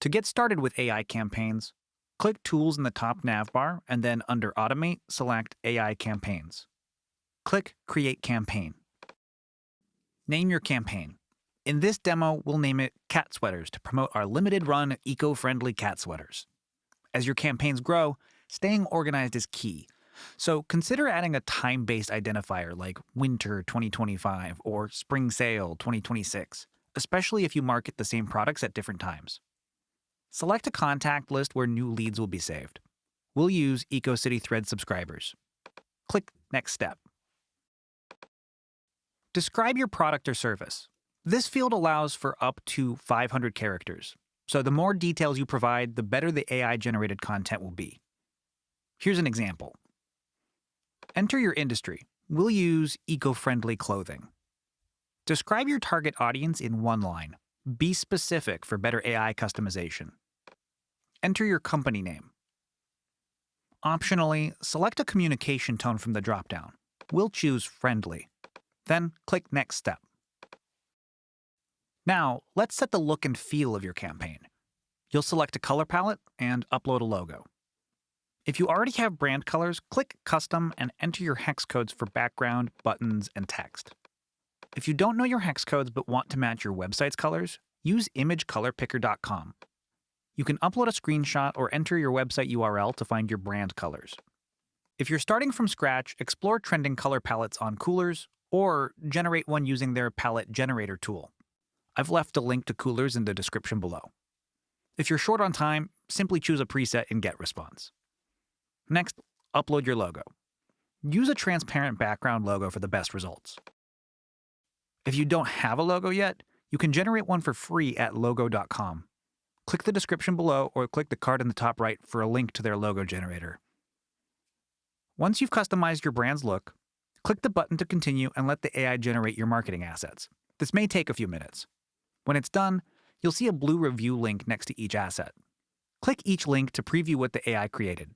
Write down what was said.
To get started with AI campaigns, click Tools in the top navbar and then under Automate, select AI Campaigns. Click Create Campaign. Name your campaign. In this demo, we'll name it Cat Sweaters to promote our limited-run, eco-friendly cat sweaters. As your campaigns grow, staying organized is key. So consider adding a time-based identifier like Winter 2025 or Spring Sale 2026, especially if you market the same products at different times. Select a contact list where new leads will be saved. We'll use EcoCity Thread subscribers. Click Next Step. Describe your product or service. This field allows for up to 500 characters, so the more details you provide, the better the AI-generated content will be. Here's an example. Enter your industry. We'll use eco-friendly clothing. Describe your target audience in one line. Be specific for better AI customization. Enter your company name. Optionally, select a communication tone from the dropdown. We'll choose friendly. Then click Next Step. Now, let's set the look and feel of your campaign. You'll select a color palette and upload a logo. If you already have brand colors, click Custom and enter your hex codes for background, buttons, and text. If you don't know your hex codes but want to match your website's colors, use imagecolorpicker.com. You can upload a screenshot or enter your website URL to find your brand colors. If you're starting from scratch, explore trending color palettes on Coolers or generate one using their palette generator tool. I've left a link to Coolers in the description below. If you're short on time, simply choose a preset in GetResponse. Next, upload your logo. Use a transparent background logo for the best results. If you don't have a logo yet, you can generate one for free at logo.com. Click the description below or click the card in the top right for a link to their logo generator. Once you've customized your brand's look, click the button to continue and let the AI generate your marketing assets. This may take a few minutes. When it's done, you'll see a blue review link next to each asset. Click each link to preview what the AI created.